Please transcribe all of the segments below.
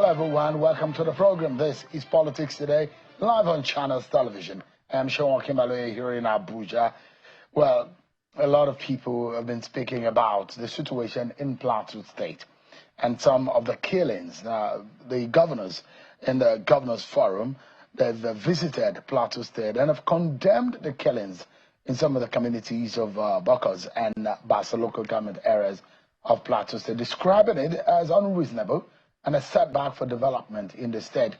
everyone. Welcome to the program. This is Politics Today, live on Channels Television. I'm Sean Kimbalwe here in Abuja. Well, a lot of people have been speaking about the situation in Plateau State and some of the killings. The governors in the Governors Forum, they've visited Plateau State and have condemned the killings in some of the communities of Bokos and Bassa local government areas of Plateau State, describing it as unreasonable and a setback for development in the state.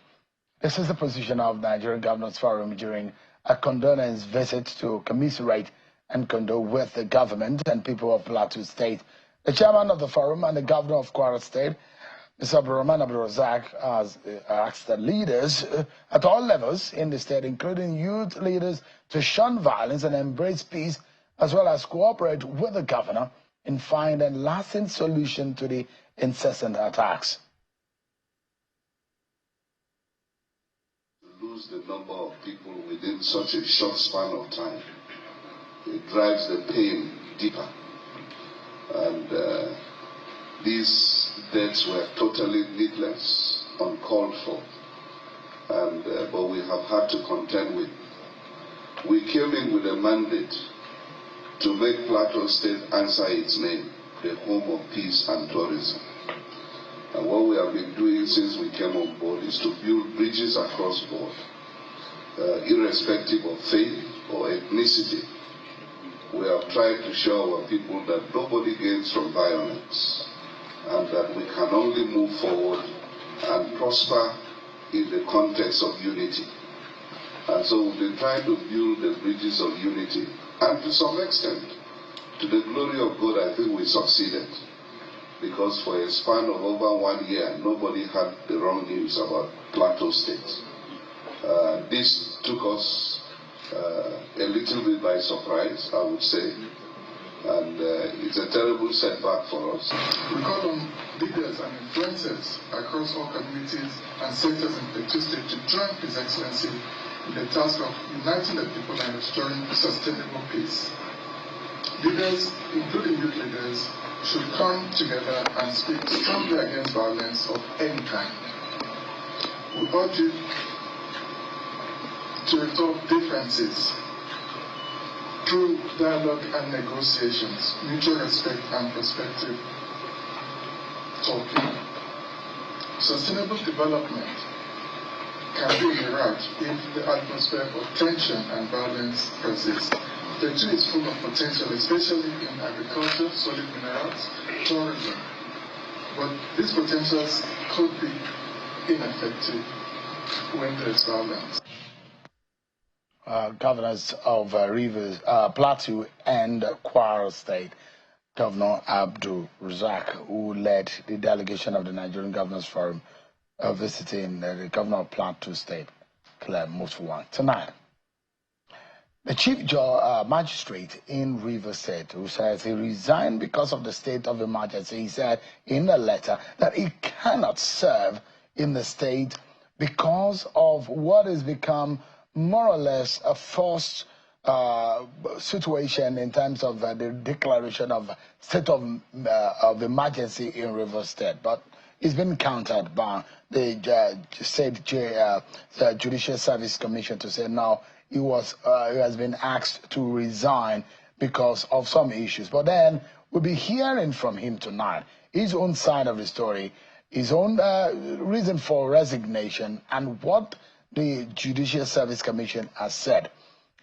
This is the position of Nigerian Governors Forum during a condolence visit to commiserate and condole with the government and people of Plateau State. The chairman of the forum and the governor of Kwara State, Mr. Abdurrahman Abdulrazak, has asked the leaders at all levels in the state, including youth leaders, to shun violence and embrace peace, as well as cooperate with the governor in finding a lasting solution to the incessant attacks. Lose the number of people within such a short span of time, it drives the pain deeper. And these deaths were totally needless, uncalled for, and but we have had to contend with. We came in with a mandate to make Plateau State answer its name, the home of peace and tourism. And what we have been doing since we came on board is to build bridges across board, irrespective of faith or ethnicity. We have tried to show our people that nobody gains from violence and that we can only move forward and prosper in the context of unity. And so we've been trying to build the bridges of unity. And to some extent, to the glory of God, I think we succeeded. Because for a span of over 1 year, nobody had the wrong news about Plateau State. This took us a little bit by surprise, I would say. And it's a terrible setback for us. We call on leaders and influencers across all communities and sectors in Plateau State to join His Excellency in the task of uniting the people and restoring sustainable peace. Leaders, including youth leaders, should come together and speak strongly against violence of any kind. We urge you to resolve differences through dialogue and negotiations, mutual respect and perspective talking. Sustainable development can be a mirage if the atmosphere of tension and violence persists. The two is full of potential, especially in agriculture, solid minerals, tourism. But these potentials could be ineffective when there is violence. Governors of Rivers, Plateau and Kwara State, Governor Abdul Razak, who led the delegation of the Nigerian Governors Forum, visiting the governor of Plateau State, Claire Mutuwan, tonight. The chief magistrate in Rivers State, who says he resigned because of the state of emergency, he said in a letter that he cannot serve in the state because of what has become more or less a forced situation in terms of the declaration of state of emergency in Rivers State. But it's been countered by the Judicial Service Commission to say now he has been asked to resign because of some issues. But then we'll be hearing from him tonight his own side of the story, his own reason for resignation, and what the Judicial Service Commission has said.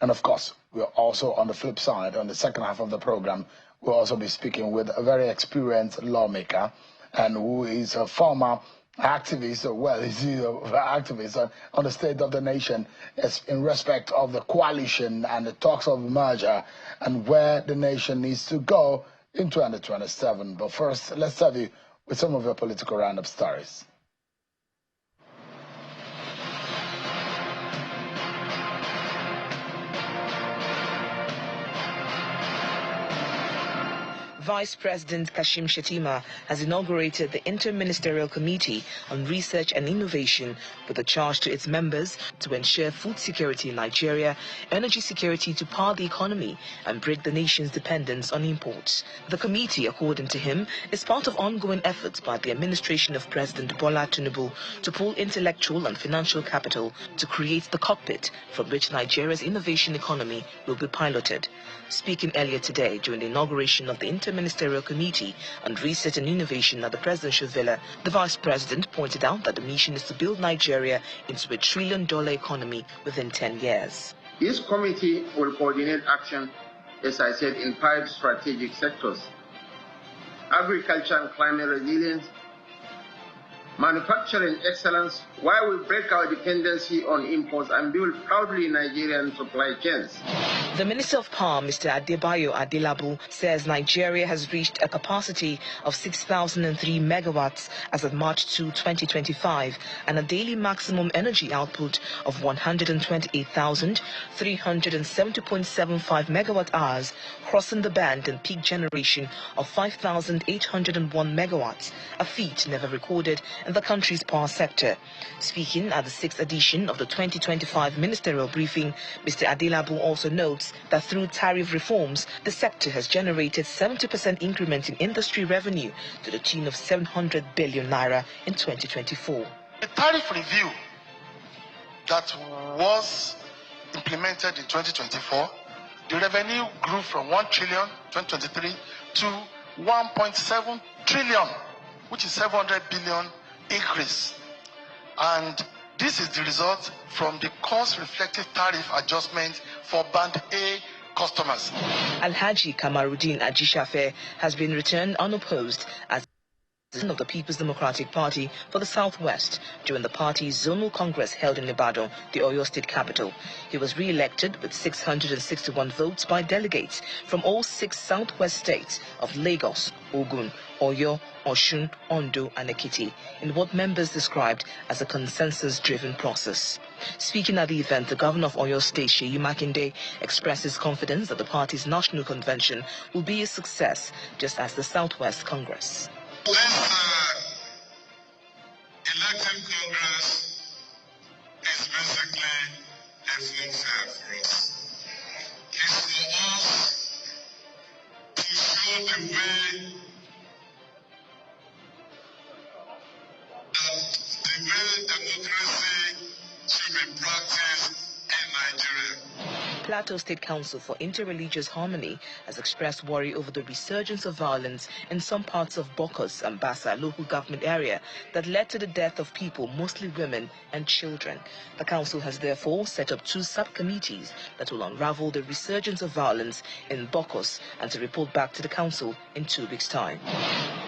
And of course, we're also on the flip side, on the second half of the program, we'll also be speaking with a very experienced lawmaker and who is a former activist, well, he's an activist on the state of the nation in respect of the coalition and the talks of merger and where the nation needs to go in 2027. But first, let's serve you with some of your political roundup stories. Vice President Kashim Shettima has inaugurated the Inter-Ministerial Committee on Research and Innovation with a charge to its members to ensure food security in Nigeria, energy security to power the economy, and break the nation's dependence on imports. The committee, according to him, is part of ongoing efforts by the administration of President Bola Tinubu to pool intellectual and financial capital to create the cockpit from which Nigeria's innovation economy will be piloted. Speaking earlier today during the inauguration of the Inter-Ministerial Committee on Research and Innovation at the Presidential Villa, the Vice President pointed out that the mission is to build Nigeria into a $1 trillion economy within 10 years. This committee will coordinate action, as I said, in 5 strategic sectors: agriculture and climate resilience, manufacturing excellence, while we break our dependency on imports and build proudly Nigerian supply chains. The Minister of Power, Mr. Adebayo Adelabu, says Nigeria has reached a capacity of 6,003 megawatts as of March 2, 2025, and a daily maximum energy output of 128,370.75 megawatt hours, crossing the band in peak generation of 5,801 megawatts, a feat never recorded in the country's power sector. Speaking at the 6th edition of the 2025 ministerial briefing, Mr. Adelabu also notes that through tariff reforms, the sector has generated 70% increment in industry revenue to the tune of 700 billion naira in 2024. The tariff review that was implemented in 2024, the revenue grew from 1 trillion 2023 to 1.7 trillion, which is 700 billion increase. And this is the result from the cost-reflective tariff adjustment for Band A customers. Alhaji Kamaruddin Ajishafe has been returned unopposed as of the People's Democratic Party for the Southwest during the party's zonal congress held in Ibadan, the Oyo State capital. He was re-elected with 661 votes by delegates from all 6 Southwest states of Lagos, Ogun, Oyo, Osun, Ondo, and Ekiti in what members described as a consensus-driven process. Speaking at the event, the governor of Oyo State, Seyi Makinde, expresses confidence that the party's national convention will be a success, just as the Southwest Congress. This elective Congress is basically a full fair for us. It's for us to show the way that democracy should be practiced in Nigeria. Plateau State Council for Interreligious Harmony has expressed worry over the resurgence of violence in some parts of Bokos and Bassa local government area that led to the death of people, mostly women and children. The council has therefore set up 2 subcommittees that will unravel the resurgence of violence in Bokos and to report back to the council in 2 weeks' time.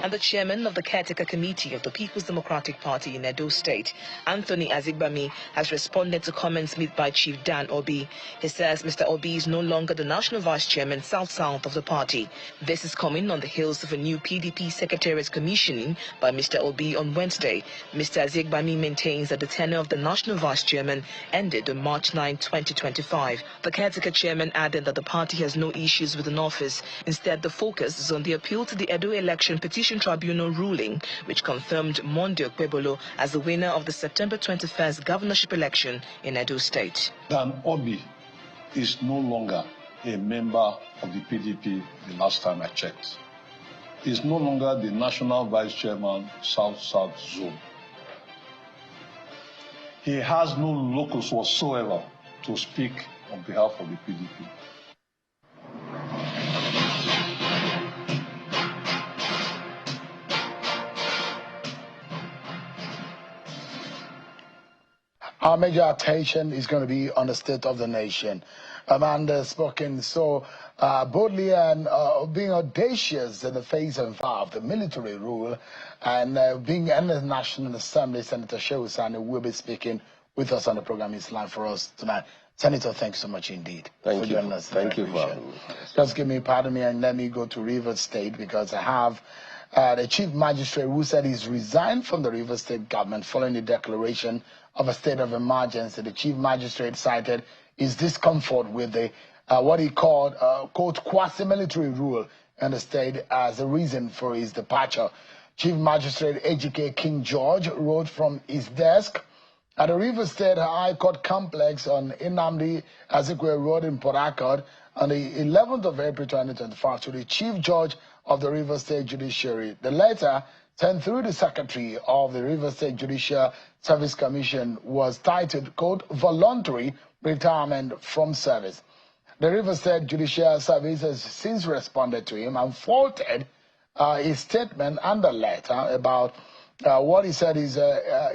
And the chairman of the caretaker committee of the People's Democratic Party in Edo State, Anthony Azigbami, has responded to comments made by Chief Dan Obi. He says Mr. Obi is no longer the national vice chairman south-south of the party. This is coming on the heels of a new PDP secretariat commissioning by Mr. Obi on Wednesday. Mr. Azigbami maintains that the tenure of the national vice chairman ended on March 9, 2025. The caretaker chairman added that the party has no issues with an office. Instead, the focus is on the appeal to the Edo Election Petition Tribunal ruling, which confirmed Monday Okpebolo as the winner of the September 21st governorship election in Edo State. Dan Obi is no longer a member of the PDP the last time I checked. He is no longer the national vice chairman, South-South Zone. He has no locus whatsoever to speak on behalf of the PDP. Our major attention is going to be on the state of the nation. Amanda spoken so boldly and being audacious in the face and fire of the military rule, and being in the National Assembly, Senator Shehu Sani will be speaking with us on the program. He's live for us tonight. Senator, thanks so much indeed for joining us. Thank you for having me. Just pardon me and let me go to Rivers State, because I have the Chief Magistrate who said he's resigned from the Rivers State government following the declaration of a state of emergency. The Chief Magistrate cited his discomfort with the what he called, quote, quasi-military rule in the state as a reason for his departure. Chief Magistrate Ejike King George wrote from his desk at the Rivers State High Court complex on Nnamdi Azikiwe Road in Port Harcourt on the 11th of April 2025 to the Chief Judge of the Rivers State Judiciary. The letter sent through the Secretary of the Rivers State Judicial Service Commission was titled, quote, Voluntary Retirement from Service. The Rivers State Judicial Service has since responded to him and faulted his statement and the letter about what he said is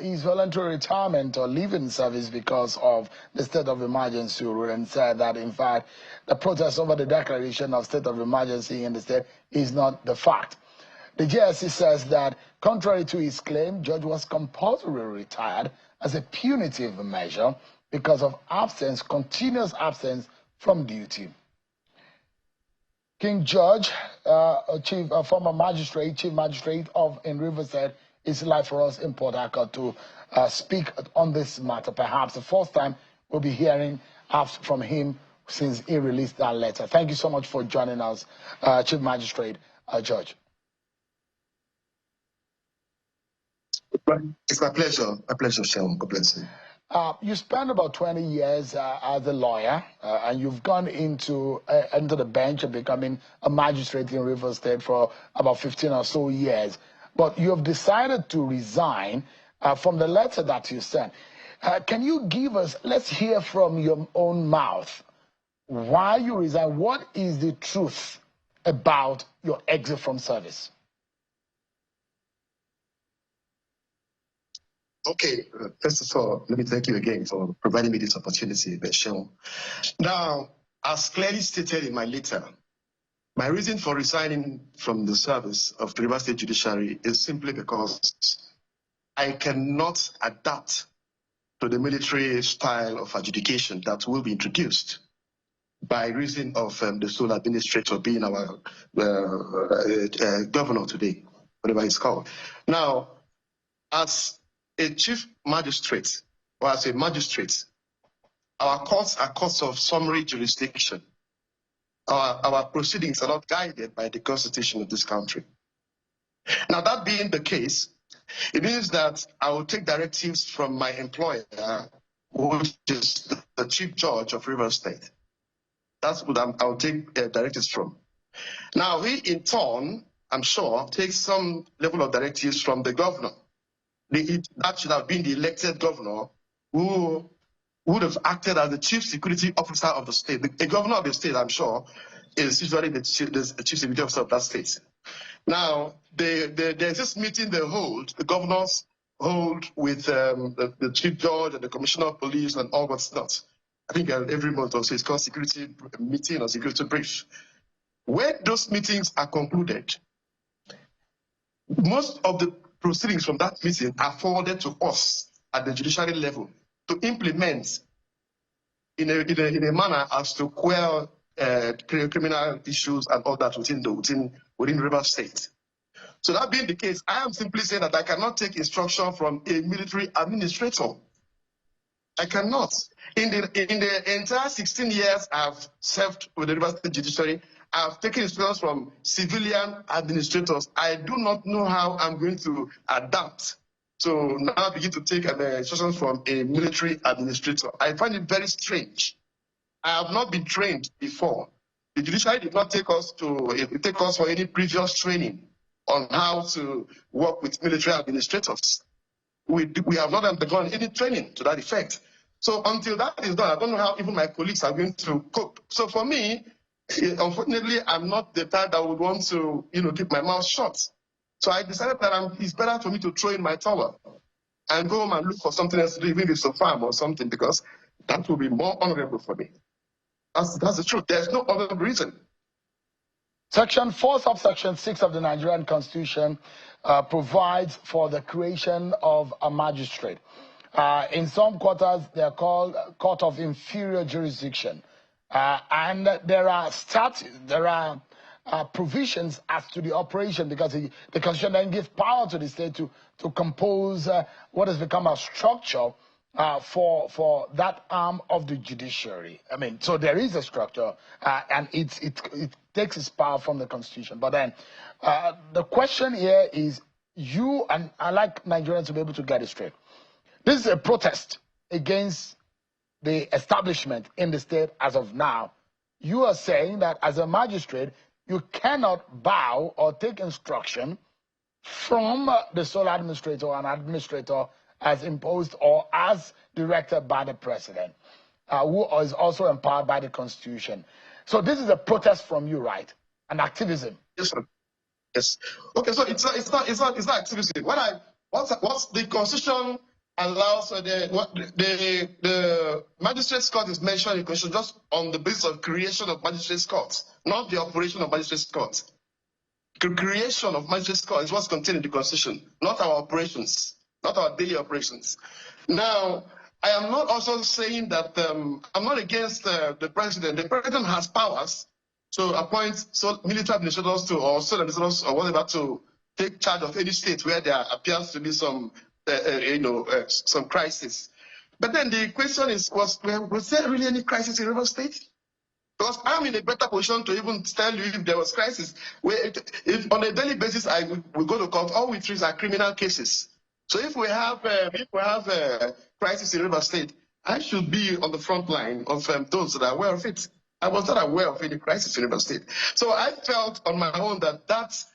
his voluntary retirement or leaving service because of the state of emergency rule, and said that, in fact, the protest over the declaration of state of emergency in the state is not the fact. The JSC says that, contrary to his claim, George was compulsorily retired as a punitive measure because of absence, continuous absence from duty. King George, former magistrate, chief magistrate in Riverside, is live for us in Port Harcourt to speak on this matter. Perhaps the first time we'll be hearing from him since he released that letter. Thank you so much for joining us, Chief Magistrate George. It's my pleasure, Sean. God bless you. You spent about 20 years as a lawyer, and you've gone into the bench and becoming a magistrate in Rivers State for about 15 or so years. But you have decided to resign from the letter that you sent. Can you give us, let's hear from your own mouth, why you resigned? What is the truth about your exit from service? Okay, first of all, let me thank you again for providing me this opportunity, Beshel. Now, as clearly stated in my letter, my reason for resigning from the service of the Rivers State Judiciary is simply because I cannot adapt to the military style of adjudication that will be introduced by reason of the sole administrator being our governor today, whatever it's called. Now, as a chief magistrate, or as a magistrate, our courts are courts of summary jurisdiction. Our proceedings are not guided by the Constitution of this country. Now, that being the case, it means that I will take directives from my employer, which is the Chief Judge of Rivers State. That's what I will take directives from. Now, he, in turn, I'm sure, takes some level of directives from the governor. That should have been the elected governor who would have acted as the chief security officer of the state. The governor of the state, I'm sure, is usually the chief security officer of that state. Now, there's this meeting the governors hold with the chief judge and the commissioner of police and all what's not. I think every month or so it's called security meeting or security brief. When those meetings are concluded, most of the proceedings from that meeting are forwarded to us at the judiciary level to implement in a manner as to quell criminal issues and all that within Rivers State. So that being the case, I am simply saying that I cannot take instruction from a military administrator. I cannot. In the entire 16 years I've served with the Rivers State Judiciary, I've taken instructions from civilian administrators. I do not know how I'm going to adapt to now begin to take instructions from a military administrator. I find it very strange. I have not been trained before. The judiciary did not take us for any previous training on how to work with military administrators. We have not undergone any training to that effect. So until that is done, I don't know how even my colleagues are going to cope. So for me, unfortunately, I'm not the type that would want to, keep my mouth shut. So I decided that it's better for me to throw in my towel and go home and look for something else to do, even if it's a farm or something, because that will be more honorable for me. That's the truth. There's no other reason. Section 4, subsection 6 of the Nigerian Constitution provides for the creation of a magistrate. In some quarters, they are called court of inferior jurisdiction. And there are provisions as to the operation, because the Constitution then gives power to the state to compose what has become a structure for that arm of the judiciary. I mean, so there is a structure, and it takes its power from the Constitution. But then the question here is, you, and I like Nigerians to be able to get it straight. This is a protest against the establishment in the state as of now. You are saying that as a magistrate, you cannot bow or take instruction from the sole administrator or an administrator as imposed or as directed by the president, who is also empowered by the Constitution. So this is a protest from you, right? An activism. Yes, sir. Yes. Okay, so it's not activism. What's the Constitution allows the magistrates court is mentioned in the Constitution just on the basis of creation of magistrates courts, not the operation of magistrates courts. The creation of magistrates court is what's contained in the Constitution, not our operations, not our daily operations. Now, I am not also saying that I'm not against the president. The president has powers to appoint military administrators or sole administrators or whatever to take charge of any state where there appears to be some crisis. But then the question is, was there really any crisis in River State? Because I'm in a better position to even tell you if there was crisis. If on a daily basis we go to court, all we treat are criminal cases. So if we have a crisis in River State, I should be on the front line of those that are aware of it. I was not aware of any crisis in River State. So I felt on my own that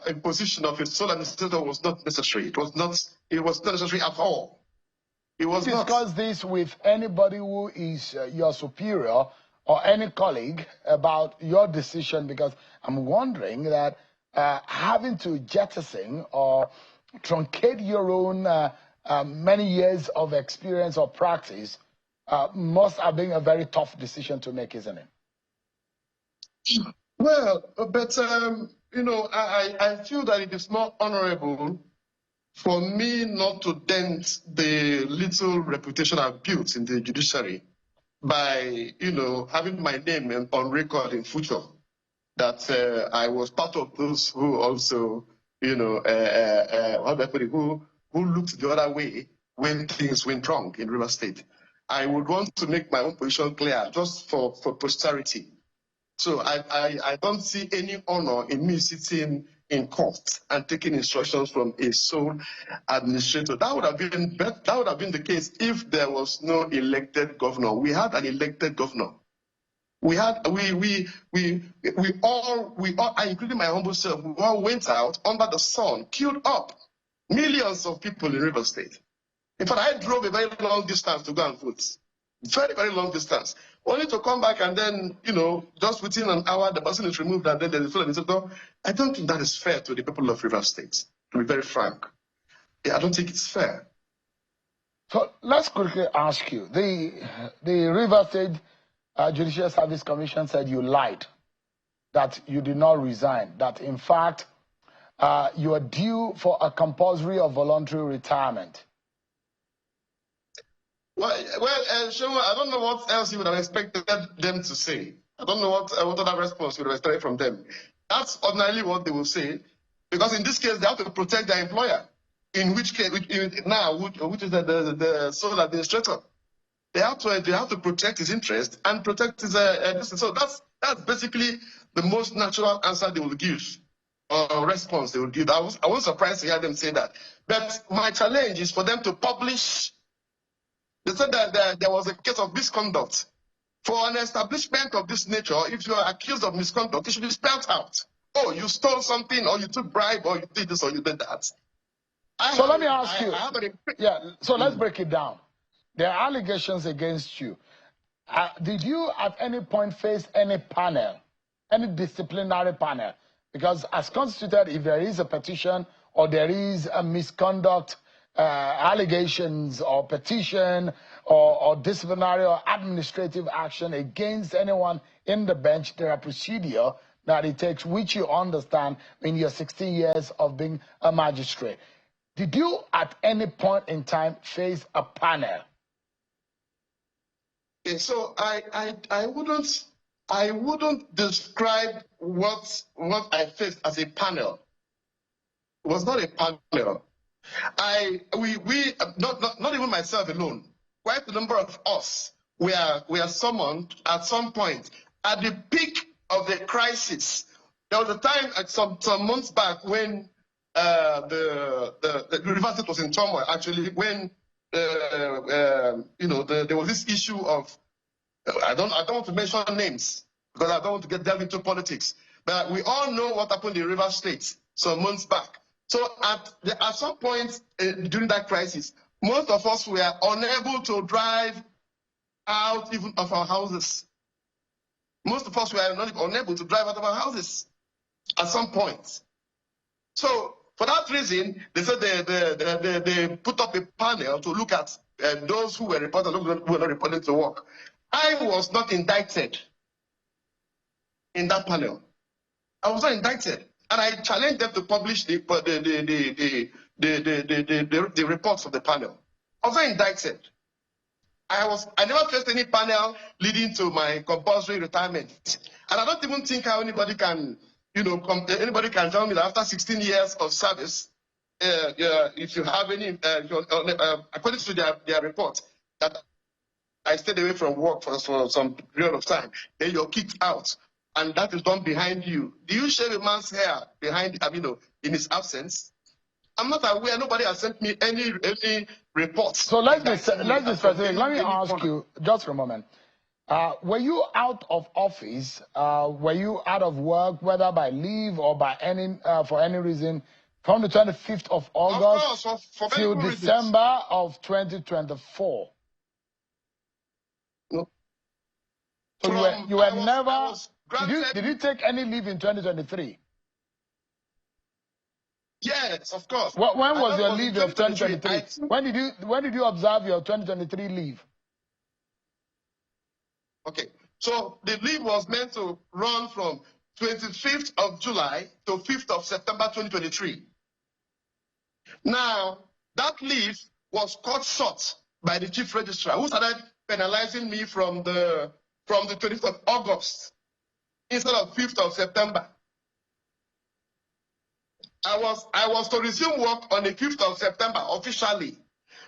imposition of a sole administrator was not necessary. It was not necessary at all. It was not. Discuss this with anybody who is your superior or any colleague about your decision, because I'm wondering that having to jettison or truncate your own many years of experience or practice must have been a very tough decision to make, isn't it? Well, but I feel that it is more honorable for me not to dent the little reputation I've built in the judiciary by, having my name on record in future that I was part of those who also, who looked the other way when things went wrong in River State. I would want to make my own position clear just for posterity. So I don't see any honor in me sitting in court and taking instructions from a sole administrator. That would have been the case if there was no elected governor. We had an elected governor. We all, including my humble self, we all went out under the sun, queued up millions of people in River State. In fact, I drove a very long distance to go and vote. Very, very long distance. Only to come back and then, just within an hour, the person is removed and then there's a full administrator. I don't think that is fair to the people of River State, to be very frank. I don't think it's fair. So let's quickly ask you. The River State Judicial Service Commission said you lied, that you did not resign, that in fact you are due for a compulsory or voluntary retirement. Well, Shema, I don't know what else you would have expected them to say. I don't know what other response you would have expected from them. That's ordinarily what they will say, because in this case, they have to protect their employer, in which case, which is the sole administrator. They have to protect his interest and protect his so that's basically the most natural answer they will give, or response they will give. I was surprised to hear them say that. But my challenge is for them to publish. They said that there was a case of misconduct. For an establishment of this nature, if you are accused of misconduct, it should be spelled out. Oh, you stole something, or you took bribe, or you did this, or you did that. Let me ask you. Let's break it down. There are allegations against you. Did you at any point face any panel, any disciplinary panel? Because as constituted, if there is a petition or there is a misconduct, allegations or petition or disciplinary or administrative action against anyone in the bench, there are procedure that it takes, which you understand in your 16 years of being a magistrate. Did you at any point in time face a panel? Okay, so I wouldn't describe what I faced as a panel. It was not a panel. Not even myself alone. Quite a number of us were summoned at some point at the peak of the crisis. There was a time, some months back, when the River State was in turmoil, actually, when there was this issue of, I don't want to mention names because I don't want to get delved into politics, but we all know what happened in River State some months back. So at some point during that crisis, most of us were unable to drive out even of our houses. Most of us were not unable to drive out of our houses at some point. So for that reason, they said they put up a panel to look at those who were reported, who were not reporting to work. I was not indicted in that panel. I was not indicted, and I challenged them to publish the reports of the panel. I was not indicted. I never faced any panel leading to my compulsory retirement, and I don't even think how anybody can, anybody can tell me that after 16 years of service, if you have any, according to their report, that I stayed away from work for some period of time, then you're kicked out, and that is done behind you. Do you shave a man's hair behind, in his absence? I'm not aware. Nobody has sent me any reports. So let's be specific. Let me ask you just for a moment. Were you out of office? Were you out of work, whether by leave or by for any reason, from the 25th of August till December of 2024? No. So you were never. Did you take any leave in 2023? Yes, of course. When was your leave of 2023? When did you observe your 2023 leave? Okay, so the leave was meant to run from 25th of July to 5th of September 2023. Now, that leave was cut short by the chief registrar, who started penalizing me from the 25th of August instead of 5th of September. I was to resume work on the 5th of September officially,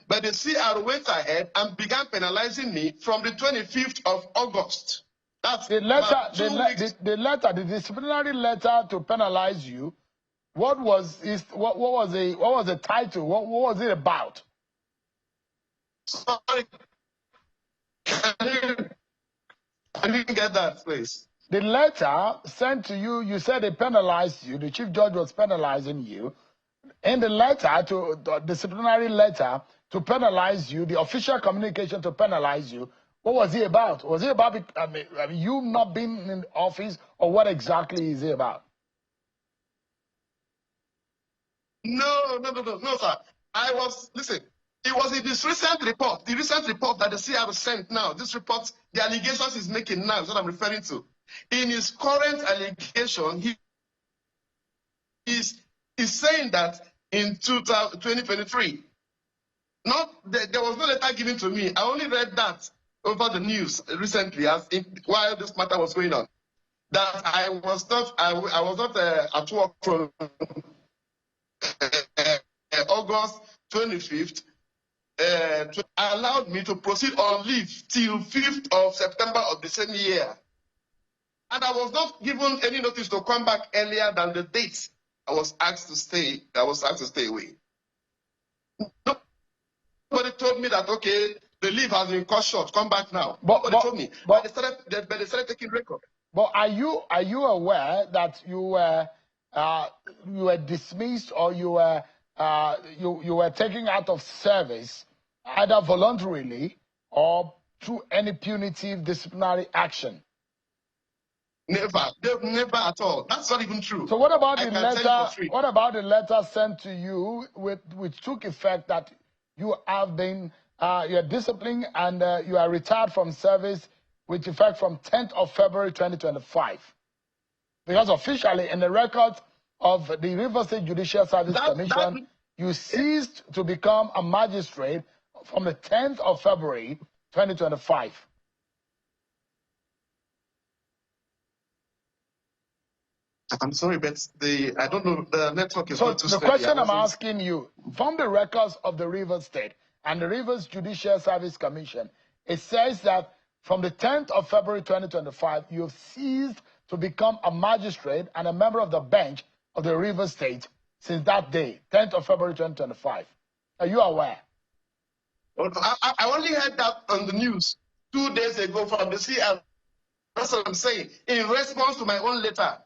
but the CR went ahead and began penalizing me from the 25th of August. That's the disciplinary letter to penalize you. What was the title? What was it about? Sorry, I didn't get that, please. The letter sent to you, you said they penalized you. The chief judge was penalizing you. In the letter, the disciplinary letter to penalize you, the official communication to penalize you, what was it about? Was it about you not being in office, or what exactly is it about? No, sir. Listen, it was in this recent report, the recent report that the CR sent now. This report, the allegations he's making now is what I'm referring to. In his current allegation, he is saying that in 2023, there was no letter given to me. I only read that over the news recently, while this matter was going on, that I was not at work from August 25th. Allowed me to proceed on leave till 5th of September of the same year. And I was not given any notice to come back earlier than the date I was asked to stay. Away. Nobody told me that, okay, the leave has been cut short. Come back now. Nobody told me. But they started taking record. But are you aware that you were dismissed, or you were taken out of service either voluntarily or through any punitive disciplinary action? Never at all. That's not even true. So what about the letter? What about the letter sent to you, which took effect that you have been you're disciplined and you are retired from service with effect from 10th of February 2025? Because officially, in the record of the River State Judicial Service Commission, you ceased to become a magistrate from the 10th of February 2025. I'm sorry, but I don't know, the network is not too steady. So the question I'm asking you, from the records of the Rivers State and the Rivers Judicial Service Commission, it says that from the 10th of February 2025, you've ceased to become a magistrate and a member of the bench of the Rivers State since that day, 10th of February 2025. Are you aware? I only heard that on the news 2 days ago from the CL. That's what I'm saying. In response to my own letter.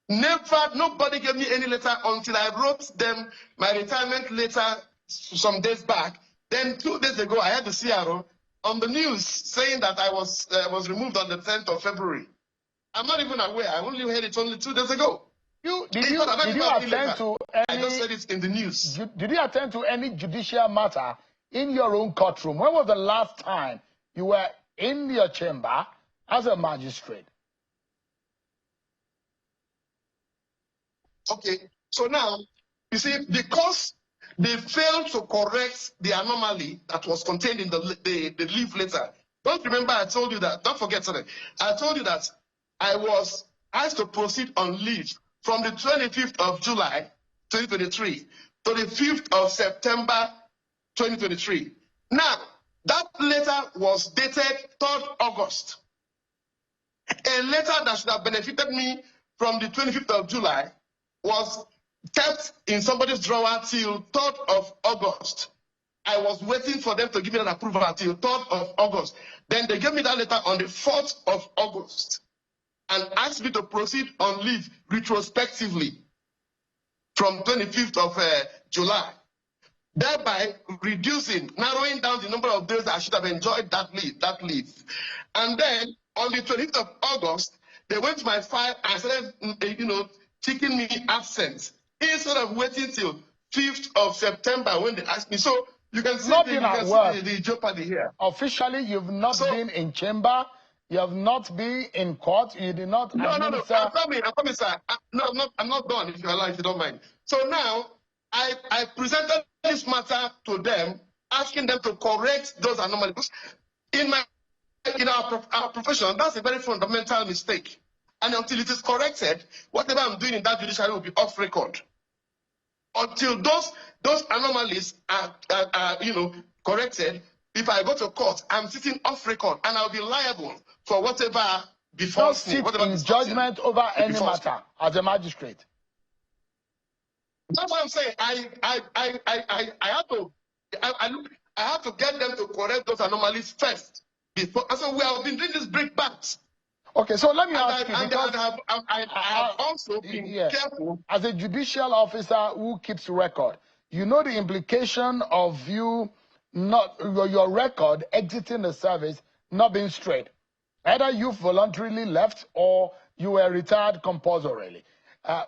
Nobody gave me any letter until I wrote them my retirement letter some days back. Then 2 days ago, I had the CRO on the news saying that I was removed on the 10th of February. I'm not even aware. I only heard it only 2 days ago. Did you attend to any? I just said it in the news. Did you attend to any judicial matter in your own courtroom? When was the last time you were in your chamber as a magistrate? Okay, so now, you see, because they failed to correct the anomaly that was contained in the leave letter. Don't remember I told you that, don't forget something. I told you that I was asked to proceed on leave from the 25th of July, 2023, to the 5th of September, 2023. Now, that letter was dated 3rd August. A letter that should have benefited me from the 25th of July was kept in somebody's drawer till 3rd of August. I was waiting for them to give me an approval until 3rd of August. Then they gave me that letter on the 4th of August and asked me to proceed on leave retrospectively from 25th of July, thereby narrowing down the number of days I should have enjoyed that leave. And then on the 25th of August, they went to my file and started, ticking me absent instead of waiting till 5th of September when they asked me. So you can see, the jeopardy here. Officially, you've not been in chamber. You have not been in court. You did not. No. I'm coming, sir. I'm not done. If you allow, if you don't mind. So now I presented this matter to them, asking them to correct those anomalies. In our profession, that's a very fundamental mistake. And until it is corrected, whatever I'm doing in that judiciary will be off record. Until those anomalies are corrected, if I go to court, I'm sitting off record and I'll be liable for whatever befalls me. Don't sit in judgment over any matter as a magistrate. That's what I'm saying. I have to get them to correct those anomalies first. Before, so we have been doing this break backs. Okay, so let me ask you, because I have also been careful. As a judicial officer who keeps record, you know the implication of you not your record exiting the service not being straight. Either you voluntarily left or you were retired compulsorily.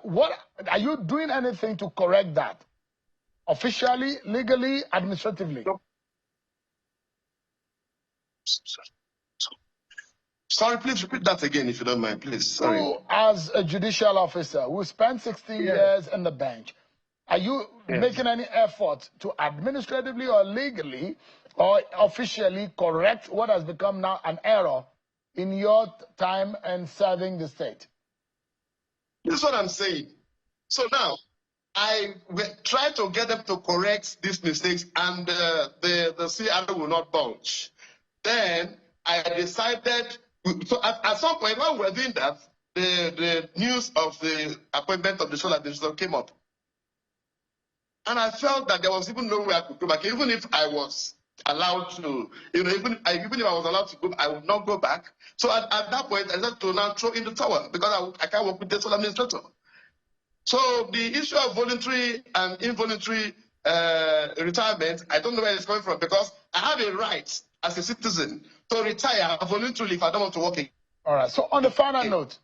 What are you doing anything to correct that? Officially, legally, administratively? No. Sorry, please repeat that again if you don't mind, please. Sorry. You, as a judicial officer who spent 16 years in the bench, are you making any effort to administratively or legally or officially correct what has become now an error in your time and serving the state? This is what I'm saying. So now, I try to get them to correct these mistakes, and the CR will not budge. Then I decided, so at some point when we were doing that, the news of the appointment of the sole administrator came up. And I felt that there was even no way I could go back, even if I was allowed to, even if I was allowed to go, I would not go back. So at that point, I decided to now throw in the towel because I can't work with the sole administrator. So the issue of voluntary and involuntary retirement, I don't know where it's coming from, because I have a right as a citizen to retire voluntarily if I don't want to work again. All right. So on the final note,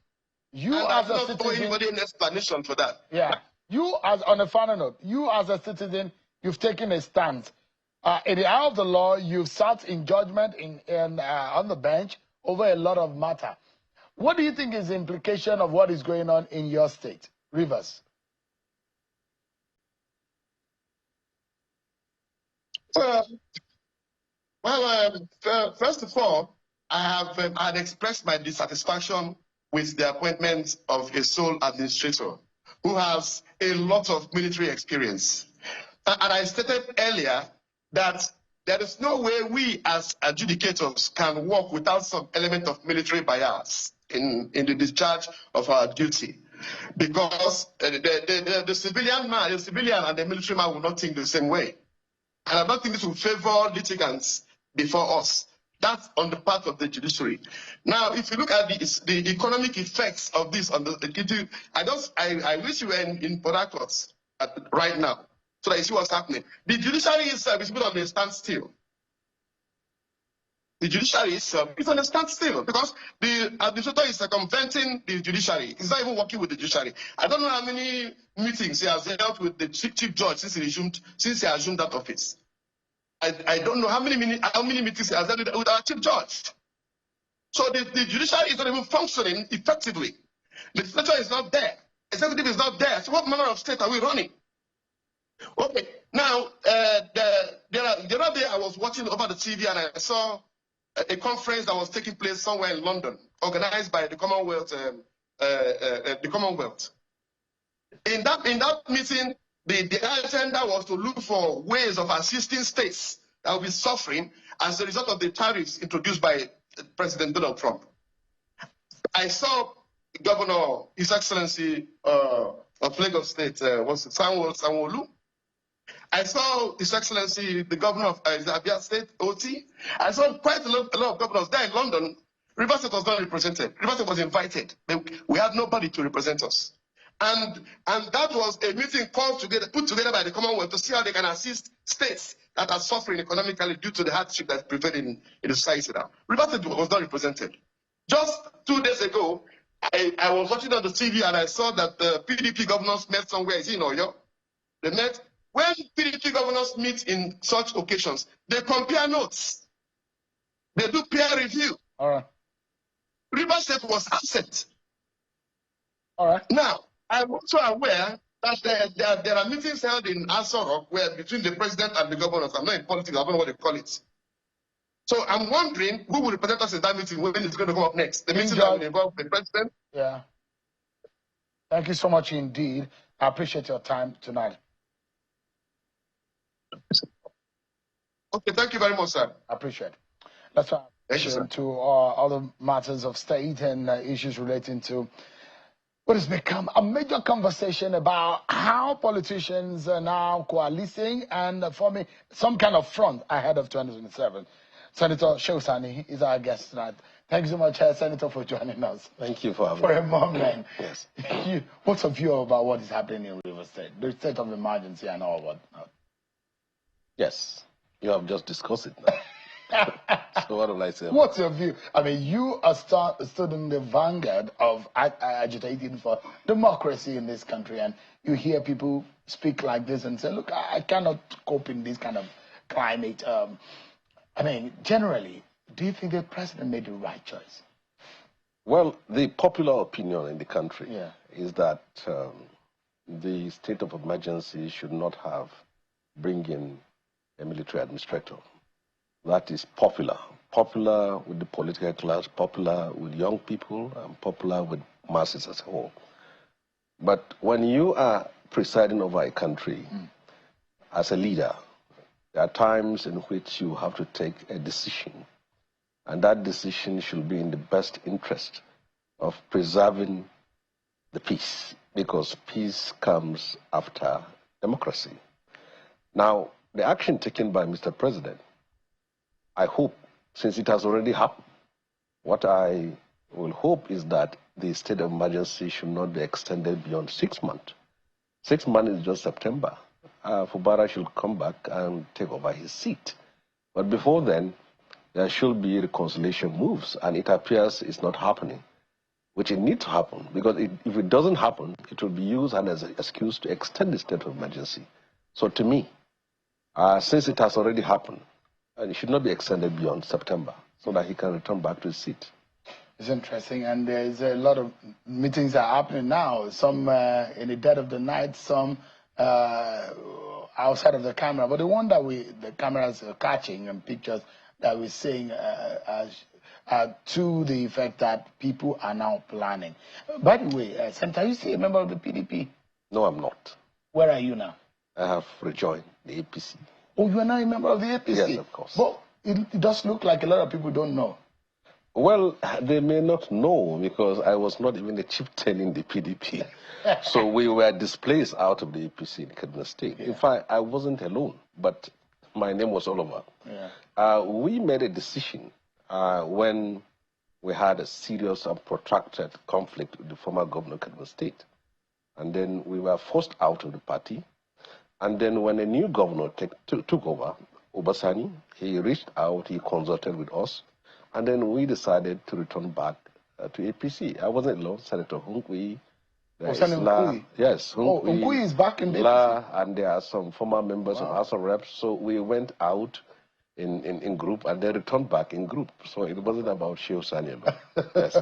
you as a citizen, don't anybody an explanation for that. Yeah. On a final note, you as a citizen, you've taken a stance. In the eye of the law, you've sat in judgment on the bench over a lot of matter. What do you think is the implication of what is going on in your state, Rivers? First of all, I had expressed my dissatisfaction with the appointment of a sole administrator who has a lot of military experience. And I stated earlier that there is no way we as adjudicators can work without some element of military bias in the discharge of our duty. Because the civilian man, the civilian and the military man will not think the same way. And I don't think this will favor litigants before us. That's on the part of the judiciary. Now, if you look at the economic effects of this on the, I wish you were in Port Harcourt right now, so that you see what's happening. The judiciary itself is put on a standstill. The judiciary itself is on a standstill because the administrator is circumventing the judiciary. He's not even working with the judiciary. I don't know how many meetings he has held with the chief judge since he assumed that office. I don't know how many meetings he has held with our chief judge. So the judiciary is not even functioning effectively. The legislature is not there. Executive is not there. So what manner of state are we running? Okay, now the other day I was watching over the TV and I saw a conference that was taking place somewhere in London, organized by the Commonwealth. In that meeting, the agenda was to look for ways of assisting states that will be suffering as a result of the tariffs introduced by President Donald Trump. I saw Governor, His Excellency of Lagos State, Sanwo-Olu. I saw His Excellency, the Governor of Abia State, OT. I saw quite a lot of governors there in London. Rivers State was not represented. Rivers State was invited. We had nobody to represent us. And that was a meeting put together by the Commonwealth to see how they can assist states that are suffering economically due to the hardship that's prevailing in the society now. Rivers State was not represented. Just 2 days ago, I was watching on the TV and I saw that the PDP governors met somewhere in Oyo. They met. When PDP governors meet in such occasions, they compare notes. They do peer review. All right. Rivers State was absent. All right. Now, I'm also aware that there are meetings held in Aso where between the president and the governors. I'm not in politics, I don't know what they call it. So I'm wondering who will represent us in that meeting when it's going to come up next. The meeting that will involve the president. Yeah. Thank you so much indeed. I appreciate your time tonight. Okay, thank you very much, sir. I appreciate it. Let's turn to other matters of state and issues relating to what has become a major conversation about how politicians are now coalescing and forming some kind of front ahead of 2027. Senator Shosani is our guest tonight. Thank you so much, Senator, for joining us. Thank you for having me. For a moment. Yes. What's your view about what is happening in Rivers State, the state of emergency and all that? Yes, you have just discussed it now. So what do I say? What's your view? I mean, you are stood in the vanguard of agitating for democracy in this country, and you hear people speak like this and say, look, I cannot cope in this kind of climate. I mean, generally, do you think the president made the right choice? Well, the popular opinion in the country is that the state of emergency should not have bring in a military administrator. That is popular. Popular with the political class, popular with young people, and popular with masses as a whole. But when you are presiding over a country as a leader, there are times in which you have to take a decision. And that decision should be in the best interest of preserving the peace, because peace comes after democracy. Now, the action taken by Mr. President, I hope, since it has already happened, what I will hope is that the state of emergency should not be extended beyond 6 months. 6 months is just September. Fubara should come back and take over his seat. But before then, there should be reconciliation moves, and it appears it's not happening, which it needs to happen, because if it doesn't happen, it will be used as an excuse to extend the state of emergency. So to me, since it has already happened, and it should not be extended beyond September, so that he can return back to his seat. It's interesting, and there's a lot of meetings that are happening now, some in the dead of the night, some outside of the camera. But the one that the cameras are catching and pictures that we're seeing to the effect that people are now planning. By the way, Senator, are you still a member of the PDP? No, I'm not. Where are you now? I have rejoined the APC. Oh, you are now a member of the APC? Yes, of course. But it does look like a lot of people don't know. Well, they may not know because I was not even a chieftain in the PDP. So we were displaced out of the APC in Kaduna State. In fact, I wasn't alone, but my name was all over. We made a decision when we had a serious and protracted conflict with the former governor of Kaduna State. And then we were forced out of the party. And then when a new governor took over, Obasani, he reached out, he consulted with us, and then we decided to return back to APC. I wasn't alone. Senator Hunkwi, yes, Hunkwi is back in APC. And there are some former members of House of Reps. So we went out in group and then returned back in group. So it wasn't about Shehu Sani alone. Yes.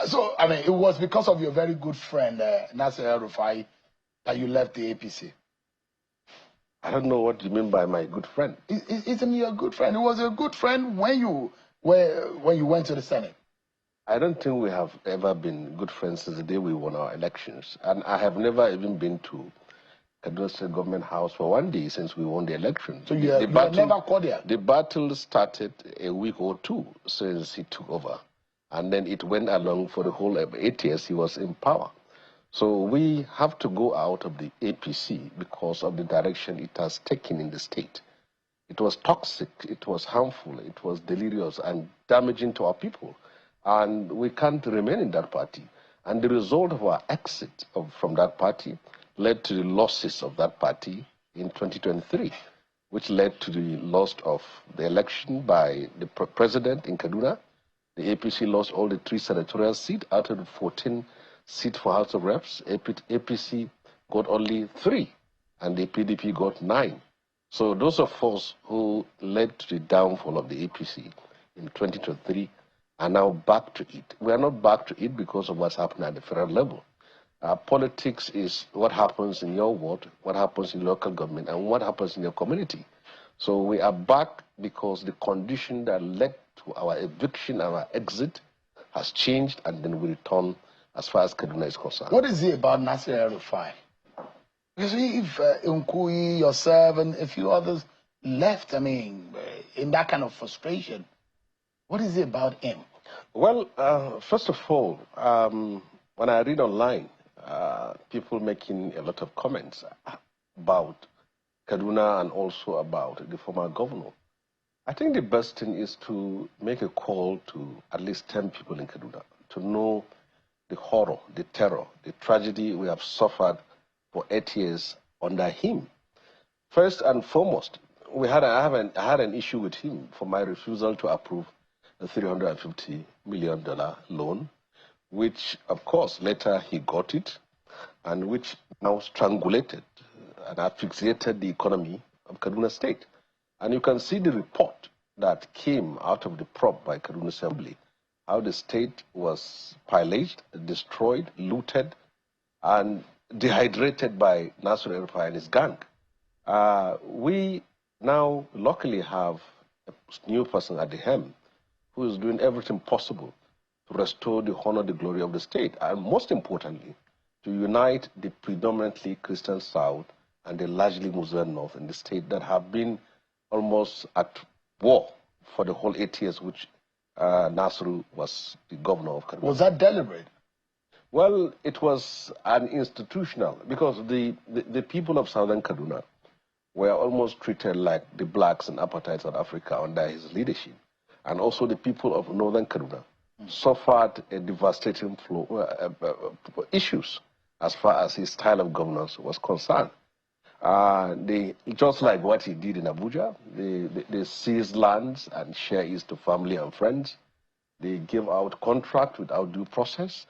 So, I mean, it was because of your very good friend, Nasir El-Rufai, that you left the APC. I don't know what you mean by my good friend. Isn't he a good friend? He was a good friend when you went to the Senate. I don't think we have ever been good friends since the day we won our elections. And I have never even been to Kaduna State Government House for one day since we won the election. So you are never cordial? The battle started a week or two since he took over. And then it went along for the whole 8 years he was in power. So we have to go out of the APC because of the direction it has taken in the state. It was toxic, it was harmful, it was delirious and damaging to our people. And we can't remain in that party. And the result of our exit from that party led to the losses of that party in 2023, which led to the loss of the election by the president in Kaduna. The APC lost all the 3 senatorial seats out of the 14 seats for House of Reps. APC got only 3, and the PDP got 9. So those of us who led to the downfall of the APC in 2023 are now back to it. We are not back to it because of what's happening at the federal level. Politics is what happens in your ward, what happens in local government, and what happens in your community. So we are back because the condition that led to our eviction, our exit, has changed, and then we return as far as Kaduna is concerned. What is it about Nasir El-Rufai? Because if Nkui, yourself, and a few others left, I mean, in that kind of frustration, what is it about him? Well, first of all, when I read online, people making a lot of comments about Kaduna and also about the former governor, I think the best thing is to make a call to at least 10 people in Kaduna to know the horror, the terror, the tragedy we have suffered for 8 years under him. First and foremost, I had an issue with him for my refusal to approve the $350 million loan, which, of course, later he got it, and which now strangulated and asphyxiated the economy of Kaduna State. And you can see the report that came out of the probe by Kaduna Assembly, how the state was pillaged, destroyed, looted, and dehydrated by Nasir El-Rufai and his gang. We now luckily have a new person at the helm who is doing everything possible to restore the honor, the glory of the state, and most importantly, to unite the predominantly Christian South and the largely Muslim North in the state that have been almost at war for the whole 8 years which Nasru was the governor of Kaduna. Was that deliberate? Well, it was an institutional, because the people of southern Kaduna were almost treated like the blacks in apartheid South Africa under his leadership. And also the people of northern Kaduna suffered a devastating issues as far as his style of governance was concerned. Just like what he did in Abuja, they seized lands and share it to family and friends. They gave out contracts without due process.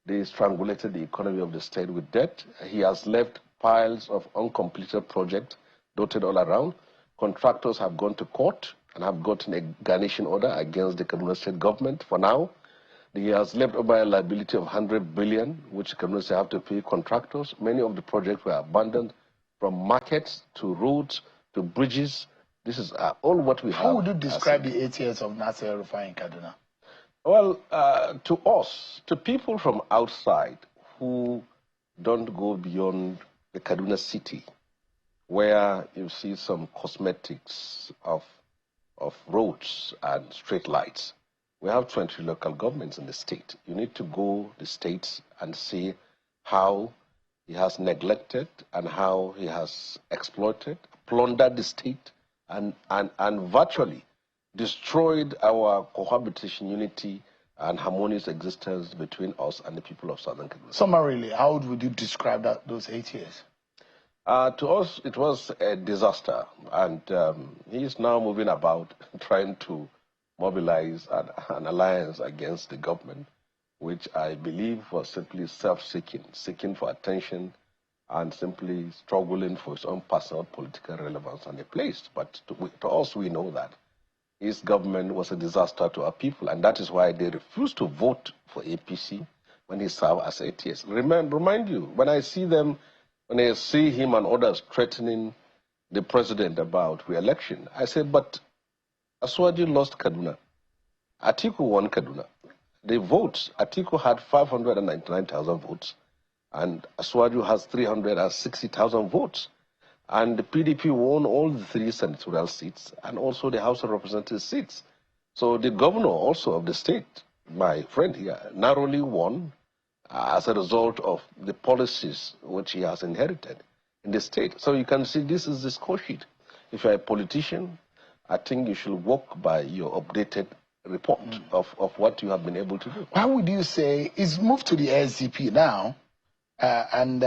They strangulated the economy of the state with debt. He has left piles of uncompleted projects dotted all around. Contractors have gone to court and have gotten a garnishing order against the Kaduna State government for now. He has left over a liability of 100 billion, which Kaduna State have to pay contractors. Many of the projects were abandoned, from markets to roads to bridges. This is all what we have. How would you describe the 8 years of Nasir El-Rufai in Kaduna? Well, to us, to people from outside who don't go beyond the Kaduna city, where you see some cosmetics of roads and street lights, We have 20 local governments in the state. You need to go the states and see how he has neglected and how he has exploited, plundered the state, and virtually destroyed our cohabitation, unity, and harmonious existence between us and the people of Southern Kaduna. Summarily, how would you describe those 8 years? To us, it was a disaster, and he is now moving about trying to mobilize an alliance against the government, which I believe was simply self-seeking, seeking for attention, and simply struggling for his own personal political relevance and a place. But to us, we know that his government was a disaster to our people, and that is why they refused to vote for APC when he served as 8 years. Remind you, when I see them, when I see him and others threatening the president about re-election, I said, but Aswaju lost Kaduna. Atiku won Kaduna. The votes, Atiku had 599,000 votes, and Aswaju has 360,000 votes. And the PDP won all the 3 senatorial seats and also the House of Representatives seats. So the governor also of the state, my friend here, narrowly won as a result of the policies which he has inherited in the state. So you can see this is the score sheet. If you're a politician, I think you should walk by your updated report of what you have been able to do. Why would you say he's moved to the SDP now, and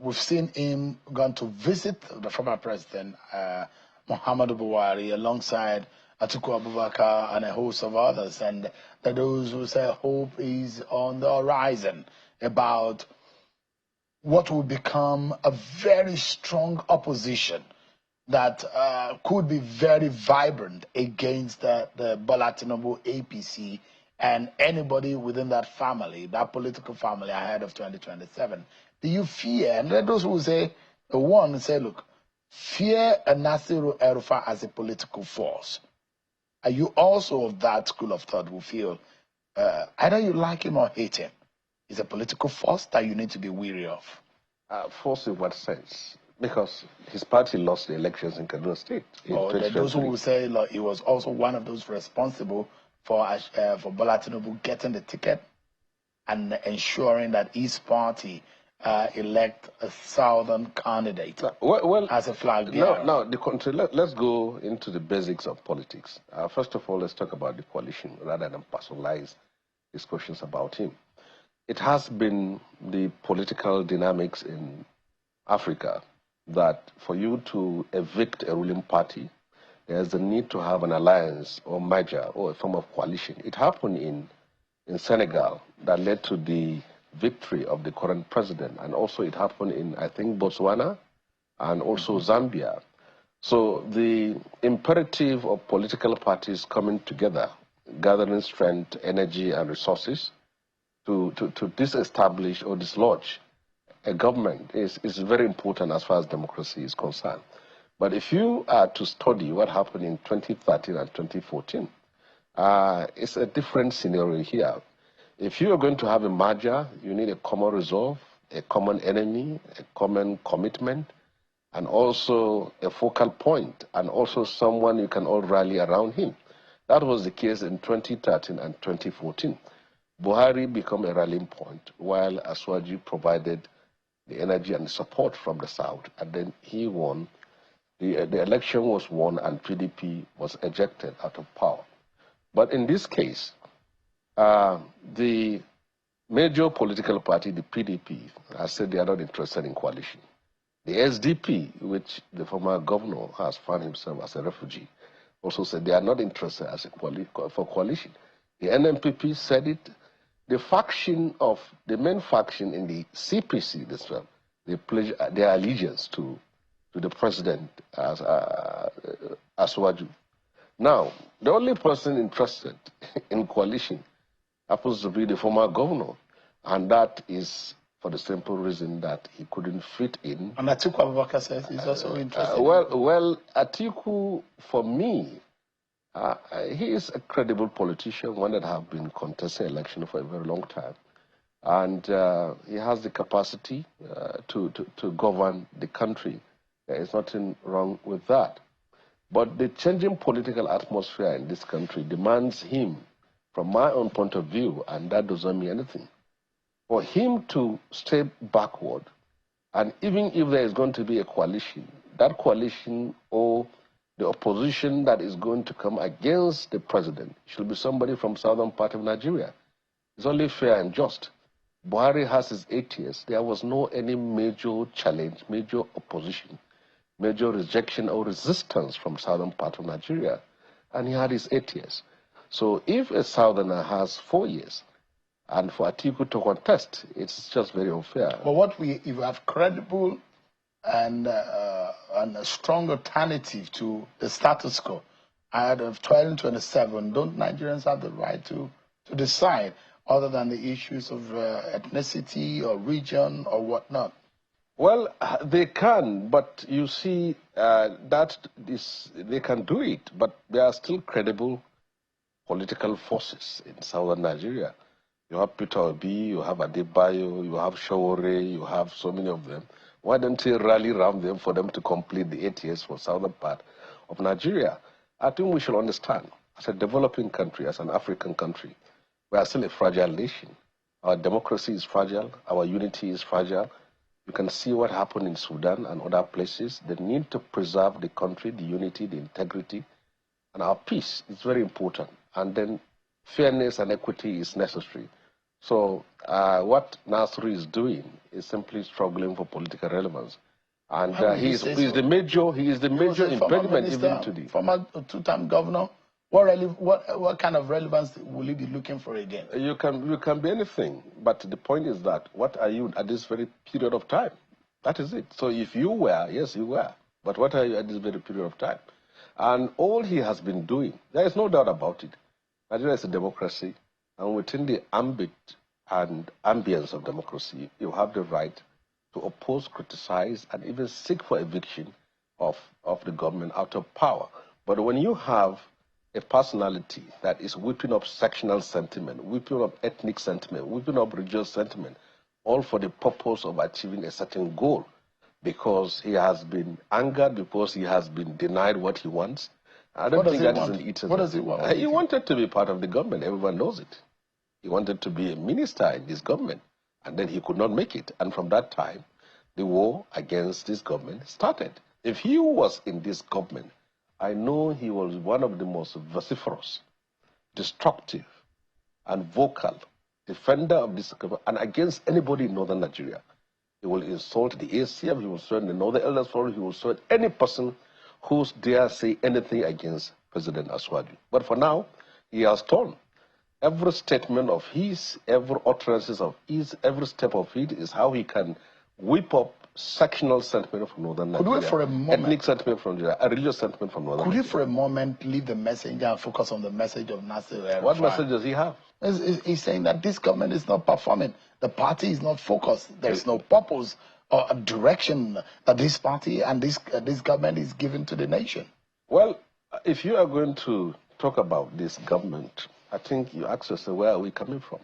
we've seen him gone to visit the former president, Muhammadu Buhari, alongside Atiku Abubakar and a host of others, and that those who say hope is on the horizon about what will become a very strong opposition that could be very vibrant against the Bola Tinubu APC and anybody within that family, that political family ahead of 2027. Do you fear, and there are those who say, look, fear a Nasiru El-Rufai as a political force. Are you also of that school of thought who feel either you like him or hate him? He's a political force that you need to be wary of? Force in what sense? Because his party lost the elections in Kaduna State. Those who will say like, he was also one of those responsible for Bola Tinubu getting the ticket and ensuring that his party elect a southern candidate as a flag bearer. No, the country. Let's go into the basics of politics. First of all, let's talk about the coalition rather than personalize discussions about him. It has been the political dynamics in Africa that for you to evict a ruling party, there's the need to have an alliance or merger or a form of coalition. It happened in Senegal that led to the victory of the current president, and also it happened in, I think, Botswana and also Zambia. So the imperative of political parties coming together, gathering strength, energy, and resources to disestablish or dislodge a government is very important as far as democracy is concerned. But if you are to study what happened in 2013 and 2014, it's a different scenario here. If you are going to have a merger, you need a common resolve, a common enemy, a common commitment, and also a focal point, and also someone you can all rally around him. That was the case in 2013 and 2014. Buhari became a rallying point, while Aswaju provided the energy and the support from the South, and then he won. The election was won, and PDP was ejected out of power. But in this case, the major political party, the PDP, has said they are not interested in coalition. The SDP, which the former governor has found himself as a refugee, also said they are not interested as for coalition. The NMPP said it. The main faction in the CPC, this one, they pledge their allegiance to the president as Aswaju. Now, the only person interested in coalition happens to be the former governor, and that is for the simple reason that he couldn't fit in. And Atiku Abubakar says he's also interested. Well, Atiku, for me, he is a credible politician, one that has been contesting election for a very long time. And he has the capacity to govern the country. There is nothing wrong with that. But the changing political atmosphere in this country demands him from my own point of view, and that doesn't mean anything. For him to step backward, and even if there is going to be a coalition, that coalition or the opposition that is going to come against the president should be somebody from southern part of Nigeria. It's only fair and just. Buhari has his 8 years. There was no any major challenge, major opposition, major rejection or resistance from southern part of Nigeria. And he had his 8 years. So if a southerner has 4 years, and for Atiku to contest, it's just very unfair. But if you have credible and a strong alternative to the status quo, out of 2027, don't Nigerians have the right to decide, other than the issues of ethnicity or region or whatnot? Well, they can, but you see, they can do it, but there are still credible political forces in southern Nigeria. You have Peter Obi, you have Adebayo, you have Shawore, you have so many of them. Why don't you rally around them for them to complete the 8 years for southern part of Nigeria? I think we should understand, as a developing country, as an African country, we are still a fragile nation. Our democracy is fragile, our unity is fragile. You can see what happened in Sudan and other places. The need to preserve the country, the unity, the integrity, and our peace is very important. And then fairness and equity is necessary. So what Nasri is doing is simply struggling for political relevance, and he is the major impediment even to the former two-time governor. What kind of relevance will he be looking for again? You can be anything, but the point is that what are you at this very period of time? That is it. So if you were, yes, you were, but what are you at this very period of time? And all he has been doing, there is no doubt about it. Nigeria is a democracy. And within the ambit and ambience of democracy, you have the right to oppose, criticize, and even seek for eviction of the government out of power. But when you have a personality that is whipping up sectional sentiment, whipping up ethnic sentiment, whipping up religious sentiment, all for the purpose of achieving a certain goal, because he has been angered, because he has been denied what he wants, I don't think that is an eater. What does he want? He wanted to be part of the government. Everyone knows it. He wanted to be a minister in this government, and then he could not make it. And from that time, the war against this government started. If he was in this government, I know he was one of the most vociferous, destructive, and vocal defender of this government and against anybody in northern Nigeria. He will insult the ACM, he will insult the Northern Elders Forum, he will insult any person who dare say anything against President Aswaju. But for now, he has torn. Every statement of his, every utterances of his, every step of it is how he can whip up sectional sentiment from northern Nigeria. Could we for a moment, ethnic sentiment from Nigeria, a religious sentiment from northern Nigeria. Could he for a moment leave the messenger and focus on the message of Nasir? What message does he have? He's saying that this government is not performing. The party is not focused. There's no purpose or a direction that this party and this government is giving to the nation. Well, if you are going to talk about this government, I think you ask yourself, where are we coming from?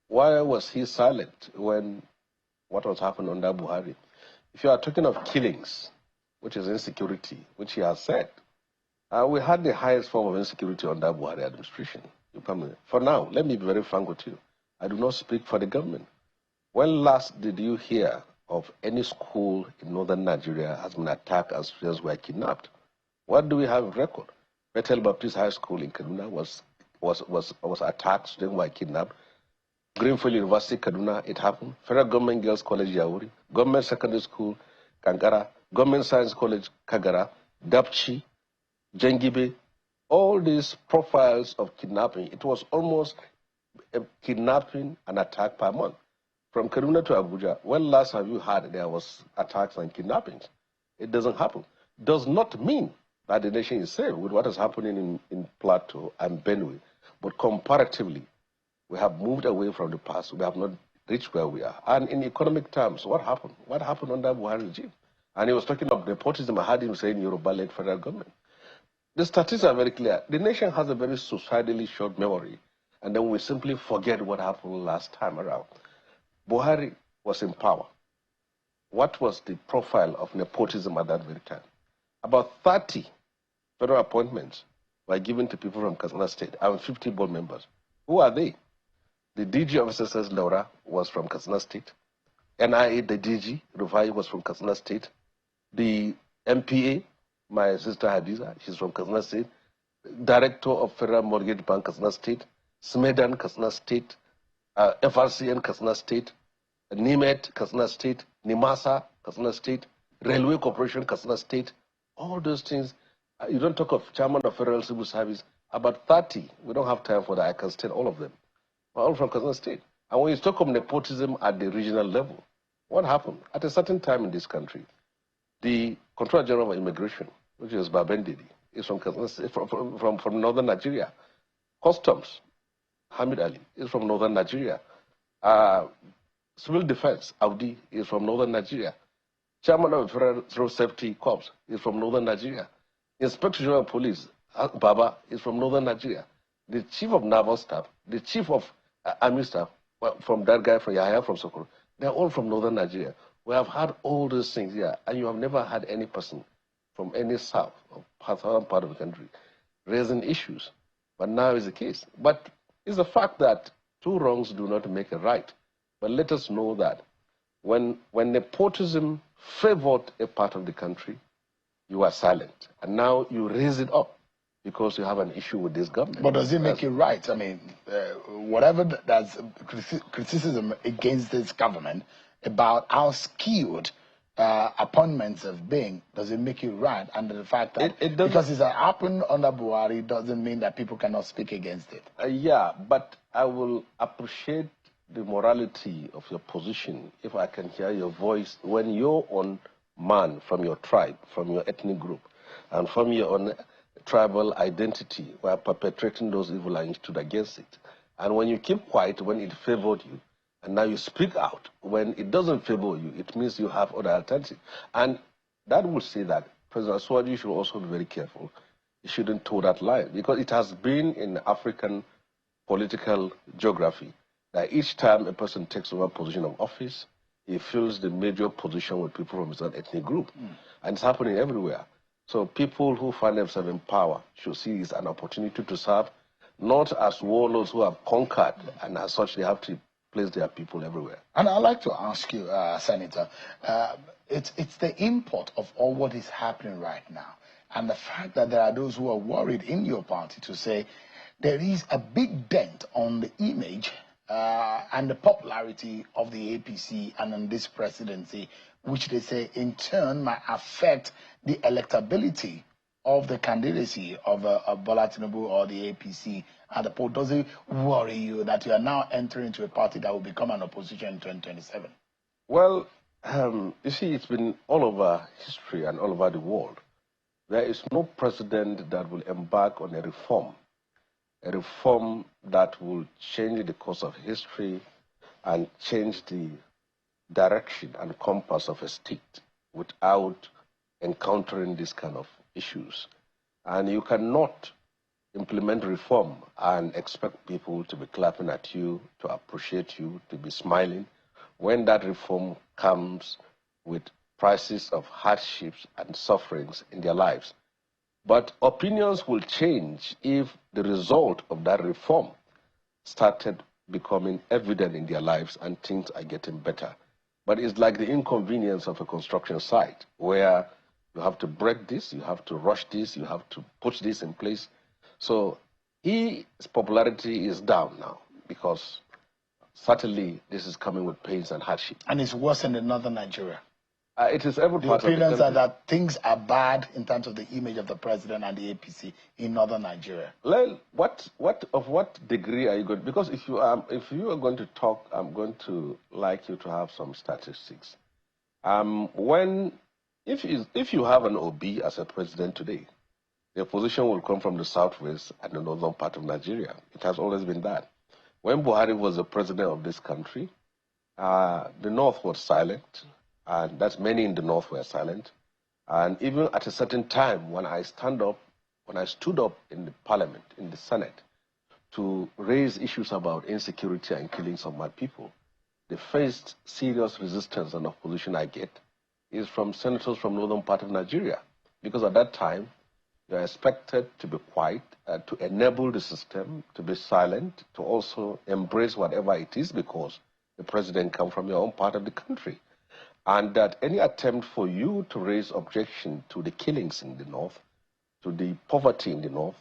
Why was he silent when what was happening under Buhari? If you are talking of killings, which is insecurity, which he has said, we had the highest form of insecurity under Buhari administration. For now, let me be very frank with you. I do not speak for the government. When last did you hear of any school in northern Nigeria has been attacked and students were kidnapped? What do we have in record? Bethel Baptist High School in Kaduna was attacked, students were kidnapped. Greenfield University, Kaduna, it happened. Federal Government Girls College, Yauri. Government Secondary School, Kankara. Government Science College, Kagara. Dapchi, Jengibe. All these profiles of kidnapping, it was almost a kidnapping and attack per month. From Kaduna to Abuja, when last have you heard there was attacks and kidnappings? It doesn't happen. Does not mean that the nation is safe with what is happening in Plateau and Benue. But comparatively, we have moved away from the past. We have not reached where we are. And in economic terms, what happened? What happened under Buhari regime? And he was talking of nepotism. I heard him saying Yoruba-led federal government. The statistics are very clear. The nation has a very suicidally short memory. And then we simply forget what happened last time around. Buhari was in power. What was the profile of nepotism at that very time? About 30 federal appointments were given to people from Kaduna State and 50 board members. Who are they? The DG of SSS, Laura, was from Kaduna State. NIA, the DG, Rufai, was from Kaduna State. The MPA, my sister Hadiza, she's from Kaduna State. Director of Federal Mortgage Bank, Kaduna State. Smedan, Kaduna State. FRCN, Kaduna State. NIMET, Kaduna State. NIMASA, Kaduna State. Railway Corporation, Kaduna State. All those things. You don't talk of Chairman of Federal Civil Service. About 30. We don't have time for that. I can state all of them. We're all from Kaduna State. And when you talk of nepotism at the regional level, what happened? At a certain time in this country, the Controller General of Immigration, which is Babendidi, is from Kaduna State, from northern Nigeria. Customs, Hamid Ali, is from northern Nigeria. Civil Defense, Audi, is from northern Nigeria. Chairman of Federal Road Safety Corps is from northern Nigeria. Inspector General of Police, Baba, is from northern Nigeria. The Chief of Naval Staff, the Chief of Army Staff, from that guy from Yahya from Sokoto, they're all from northern Nigeria. We have had all those things here, and you have never had any person from any south or southern part of the country raising issues. But now is the case. But it's the fact that two wrongs do not make a right. But let us know that when nepotism favored a part of the country, you are silent. And now you raise it up because you have an issue with this government. But does it make it right? I mean, whatever that's criticism against this government about how skewed appointments have been, does it make it right? And the fact that because it's happened under Buhari doesn't mean that people cannot speak against it. Yeah, but I will appreciate the morality of your position if I can hear your voice when you're on man from your tribe, from your ethnic group, and from your own tribal identity, while perpetrating those evil and you stood against it. And when you keep quiet when it favored you, and now you speak out when it doesn't favor you, it means you have other alternatives. And that will say that President Swadi should also be very careful. He shouldn't toe that line, because it has been in African political geography that each time a person takes over a position of office, he fills the major position with people from his own ethnic group. And it's happening everywhere. So people who find themselves in power should see it as an opportunity to serve, not as warlords who have conquered, and as such they have to place their people everywhere. And I'd like to ask you, Senator, it's the import of all what is happening right now, and the fact that there are those who are worried in your party to say there is a big dent on the image and the popularity of the APC and on this presidency, which they say in turn might affect the electability of the candidacy of Bola Tinubu or the APC at the poll. Does it worry you that you are now entering into a party that will become an opposition in 2027? Well, you see, it's been all over history and all over the world. There is no president that will embark on a reform that will change the course of history and change the direction and compass of a state without encountering this kind of issues. And you cannot implement reform and expect people to be clapping at you, to appreciate you, to be smiling, when that reform comes with prices of hardships and sufferings in their lives. But opinions will change if the result of that reform started becoming evident in their lives and things are getting better. But it's like the inconvenience of a construction site where you have to break this, you have to rush this, you have to put this in place. So his popularity is down now because certainly this is coming with pains and hardship. And it's worse in the northern Nigeria. It is every part of the opinions country. are that things are bad in terms of the image of the president and the APC in northern Nigeria. Well, what degree are you going? Because if you are going to talk, I'm going to like you to have some statistics. If you have an OB as a president today, the opposition will come from the southwest and the northern part of Nigeria. It has always been that. When Buhari was the president of this country, the north was silent. And that's many in the north were silent. And even at a certain time, when I stood up in the parliament, in the Senate, to raise issues about insecurity and killing some mad people, the first serious resistance and opposition I get is from senators from northern part of Nigeria. Because at that time, You're expected to be quiet, to enable the system, to be silent, to also embrace whatever it is, because the president comes from your own part of the country. And that any attempt for you to raise objection to the killings in the north, to the poverty in the north,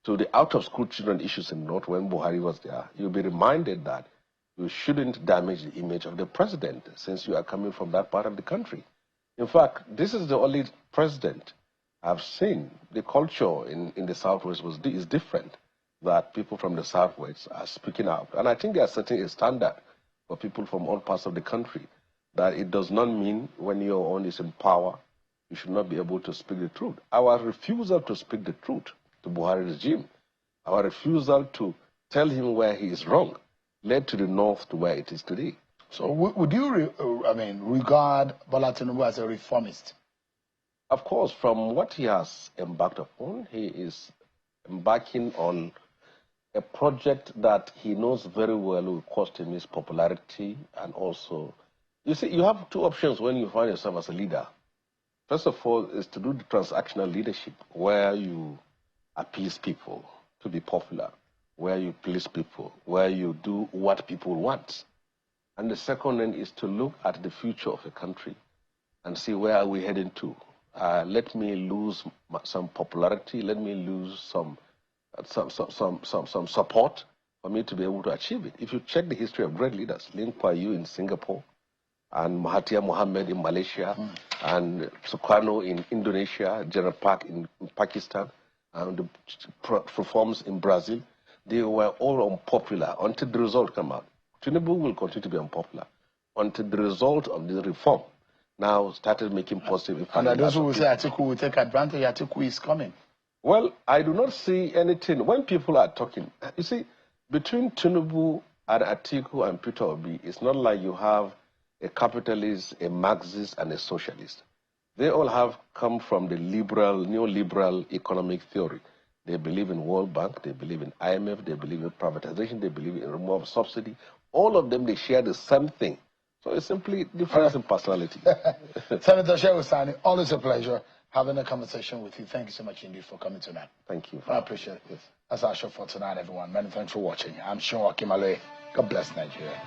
to the out-of-school children issues in the north when Buhari was there, you'll be reminded that you shouldn't damage the image of the president since you are coming from that part of the country. In fact, this is the only president I've seen. The culture in the Southwest is different, that people from the Southwest are speaking out. And I think they are setting a standard for people from all parts of the country, that it does not mean when your own is in power, you should not be able to speak the truth. Our refusal to speak the truth to Buhari regime, our refusal to tell him where he is wrong, led to the north to where it is today. So would you, regard Bola Tinubu as a reformist? Of course, from what he has embarked upon, he is embarking on a project that he knows very well will cost him his popularity. And also, you see, you have two options when you find yourself as a leader. First of all, is to do the transactional leadership, where you appease people to be popular, where you please people, where you do what people want. And the second then is to look at the future of a country and see where are we heading to. Let me lose some popularity, let me lose some support for me to be able to achieve it. If you check the history of great leaders, Lee Kuan Yew in Singapore, and Mahathir Mohamad in Malaysia, and Sukarno in Indonesia, General Park in Pakistan, and the reforms in Brazil, they were all unpopular until the result came out. Tinubu will continue to be unpopular until the result of the reform now started making positive impact. And those who will say Atiku will take advantage, Atiku is coming. Well, I do not see anything. When people are talking, you see, between Tinubu and Atiku and Peter Obi, it's not like you have a capitalist, a Marxist, and a socialist. They all have come from the neoliberal economic theory. They believe in World Bank, they believe in IMF, they believe in privatization, they believe in removal of subsidy. All of them, they share the same thing. So it's simply difference in personality. Senator Shehu Sani, always a pleasure having a conversation with you. Thank you so much indeed for coming tonight. Thank you. I appreciate it. That's our show for tonight, everyone. Many thanks for watching. I'm Sean Akimale. God bless Nigeria.